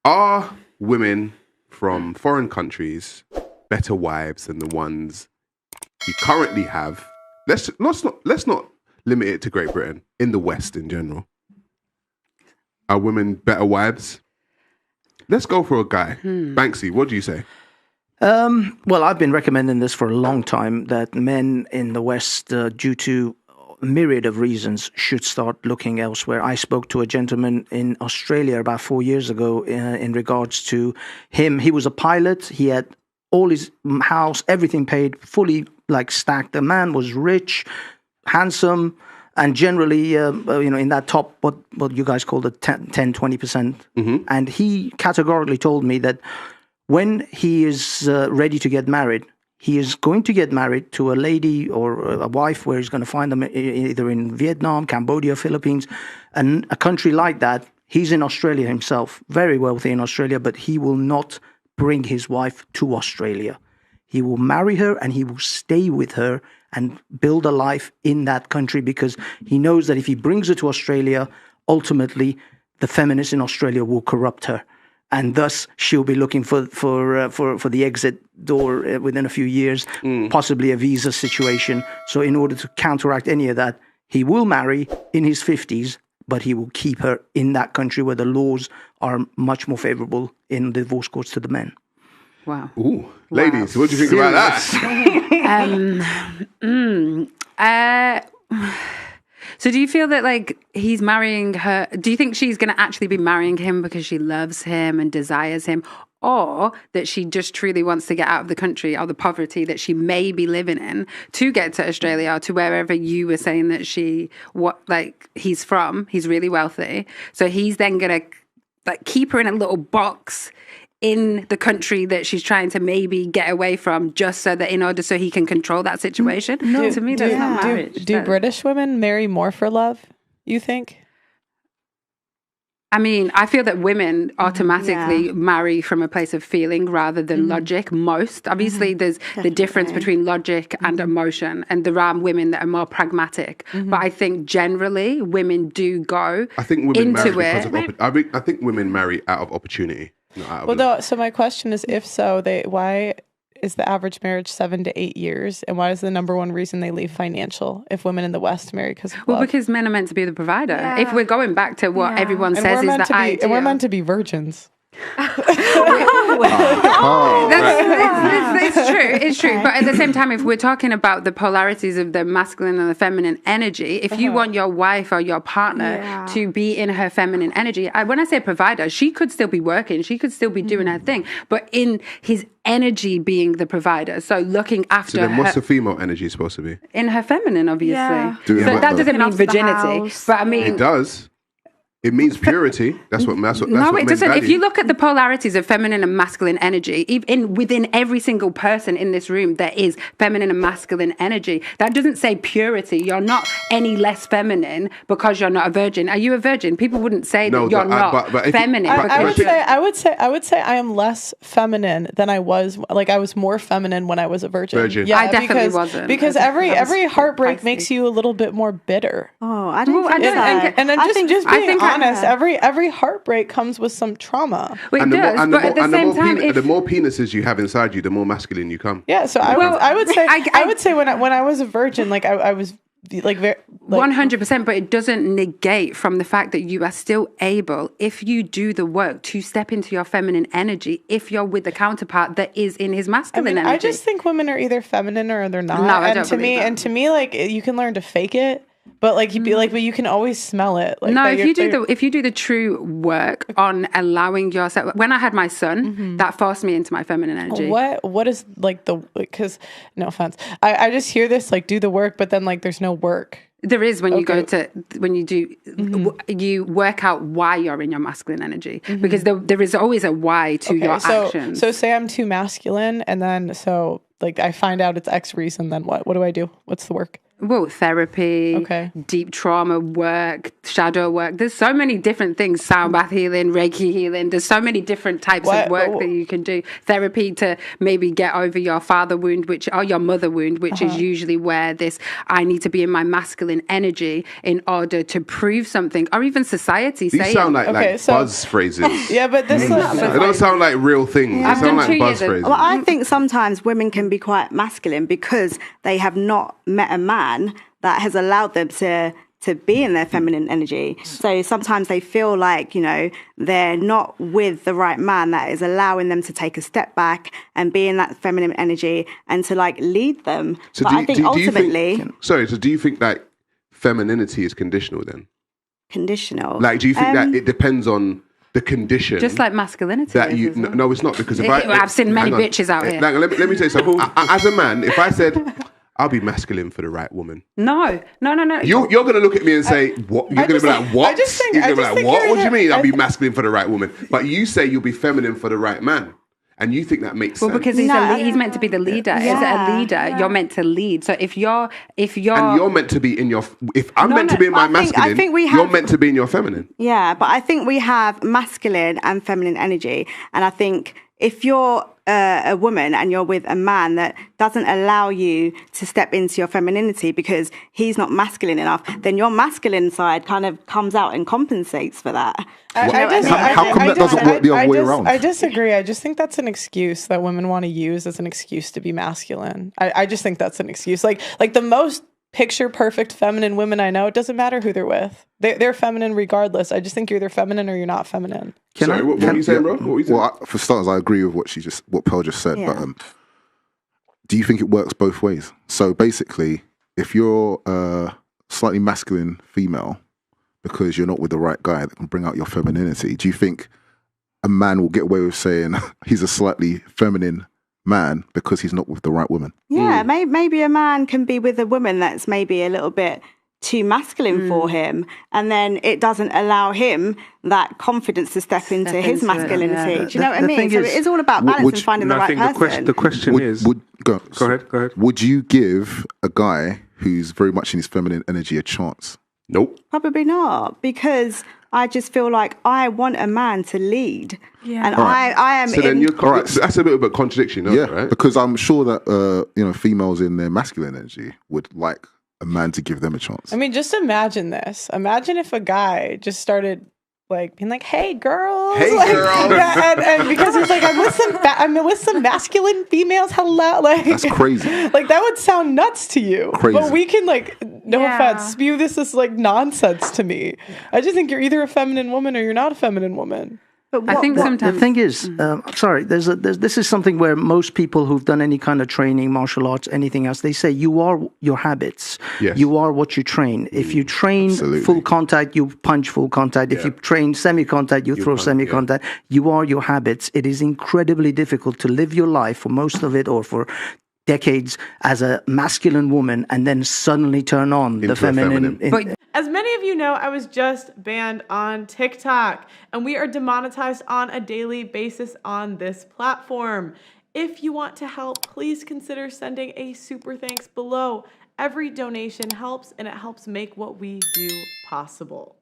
Are women from foreign countries better wives than the ones we currently have? Let's not limit it to Great Britain. In the West in general, are women better wives? Let's go for a guy. Banksy, what do you say? Well, I've been recommending this for a long time, that men in the West, due to a myriad of reasons, should start looking elsewhere. I spoke to a gentleman in Australia about 4 years ago in regards to him. He was a pilot. He had all his house, everything paid, fully stacked. The man was rich, handsome, and generally, in that top, what you guys call the 10, 20%. And he categorically told me that when he is ready to get married, he is going to get married to a lady or a wife where he's going to find them either in Vietnam, Cambodia, Philippines, and a country like that. He's in Australia himself, very wealthy in Australia, but he will not bring his wife to Australia. He will marry her and he will stay with her and build a life in that country, because he knows that if he brings her to Australia, ultimately the feminists in Australia will corrupt her. And thus, she'll be looking for the exit door within a few years, possibly a visa situation. So in order to counteract any of that, he will marry in his 50s, but he will keep her in that country where the laws are much more favorable in the divorce courts to the men. Wow. Ooh, ladies, what do you think about that? So do you feel that he's marrying her? Do you think she's going to actually be marrying him because she loves him and desires him, or that she just truly wants to get out of the country or the poverty that she may be living in to get to Australia or to wherever you were saying that he's from? He's really wealthy, so he's then going to keep her in a little box in the country that she's trying to maybe get away from, just so that so he can control that situation. No, to me, that's not marriage. Do British women marry more for love, you think? I mean, I feel that women automatically marry from a place of feeling rather than logic. Most. Obviously, there's the difference between logic and emotion, and there are women that are more pragmatic. But I think generally women do go into it. I think women marry out of opportunity. So my question is, if so, why is the average marriage 7 to 8 years, and why is the number one reason they leave financial? If women in the West marry because of love? Because men are meant to be the provider. Yeah. If we're going back to what everyone says is the ideal, and we're meant to be virgins. It's true. But at the same time, if we're talking about the polarities of the masculine and the feminine energy, if you want your wife or your partner to be in her feminine energy, when I say provider, she could still be working, she could still be doing her thing, but in his energy being the provider, so looking after her. So then what's the female energy supposed to be? In her feminine, obviously. Yeah. So that doesn't mean virginity, but I mean... It does. It means purity. That's what. No, it doesn't. If you look at the polarities of feminine and masculine energy, within every single person in this room, there is feminine and masculine energy. That doesn't say purity. You're not any less feminine because you're not a virgin. Are you a virgin? People wouldn't say that you're not feminine. I would say I am less feminine than I was. I was more feminine when I was a virgin. Yeah, I definitely wasn't. Because every heartbreak makes you a little bit more bitter. Oh, I don't think so. And I'm just being honest, every heartbreak comes with some trauma. Well, it does, but at the same time, the more penises you have inside you, the more masculine you come. Yeah, so I would say when I was a virgin, I was very 100%, but it doesn't negate from the fact that you are still able, if you do the work, to step into your feminine energy if you're with the counterpart that is in his masculine energy. I just think women are either feminine or they're not. No, I don't believe that. And to me, you can learn to fake it. But but you can always smell it. If you do the true work on allowing yourself. When I had my son, that forced me into my feminine energy. What is because no offense, I just hear this do the work, but then there's no work. There is when you work out why you're in your masculine energy, because there is always a why to your actions. So say I'm too masculine, and then I find out it's X reason. Then what? What do I do? What's the work? Well, therapy, Okay. deep trauma work, shadow work. There's so many different things. Sound bath healing, Reiki healing. There's so many different types of work that you can do. Therapy to maybe get over your father wound, or your mother wound, which is usually where I need to be in my masculine energy in order to prove something, or even society These saying. sound like buzz phrases. Yeah, but this They don't sound like real things. I've They sound done 2 like buzz years of- phrases. Well, I think sometimes women can be quite masculine because they have not met a man that has allowed them to be in their feminine energy. So sometimes they feel like, they're not with the right man that is allowing them to take a step back and be in that feminine energy and to lead them. So but I think ultimately so do you think that femininity is conditional then? conditional. Do you think that it depends on the condition? Just like masculinity. That you no, it's not, because if I've seen many hang on. bitches out here. Let me tell you something. As a man, if I said I'll be masculine for the right woman, No. you're going to look at me and say, "What?" You're going to be like, "What?" You're going to be like, "What? What do you mean? I'll be masculine for the right woman?" But you say you'll be feminine for the right man, and you think that makes sense. Well, because he's meant to be the leader. As a leader, you're meant to lead. So if you're and you're meant to be in your. If I'm meant to be in my masculine, you're meant to be in your feminine. Yeah, but I think we have masculine and feminine energy. And I think if you're a woman and you're with a man that doesn't allow you to step into your femininity because he's not masculine enough, then your masculine side kind of comes out and compensates for that. How come that doesn't work the other way around? I disagree. I just think that's an excuse that women want to use as an excuse to be masculine. I just think that's an excuse. Like the most picture perfect feminine women I know, it doesn't matter who they're with. They're feminine regardless. I just think you're either feminine or you're not feminine. Sorry, what were you saying, bro? What were you saying? Well, for starters, I agree with what Pearl just said. Yeah. But do you think it works both ways? So basically, if you're a slightly masculine female because you're not with the right guy that can bring out your femininity, do you think a man will get away with saying he's a slightly feminine man because he's not with the right woman? Yeah, maybe a man can be with a woman that's maybe a little bit too masculine for him, and then it doesn't allow him that confidence to step into his masculinity. Do you know what I mean? So it is all about balance and finding the right person. The question is... Go ahead. Would you give a guy who's very much in his feminine energy a chance? Nope. Probably not, because I just feel like I want a man to lead. Yeah. And I am so then that's a bit of a contradiction, right? Because I'm sure that females in their masculine energy would like a man to give them a chance. I mean, just imagine this. Imagine if a guy just started being like, "Hey, girls!" and because he's like, "I'm with some masculine females." Hello, that's crazy. That would sound nuts to you. Crazy. But we can no offense, spew this as nonsense to me. I just think you're either a feminine woman or you're not a feminine woman. But I think sometimes the thing is, this is something where most people who've done any kind of training, martial arts, anything else, they say you are your habits. Yes. You are what you train. If you train full contact, you punch full contact. If you train semi-contact, you throw semi-contact. You are your habits. It is incredibly difficult to live your life for most of it or for decades as a masculine woman and then suddenly turn on the feminine. As many of you know, I was just banned on TikTok, and we are demonetized on a daily basis on this platform. If you want to help, please consider sending a super thanks below. Every donation helps, and it helps make what we do possible.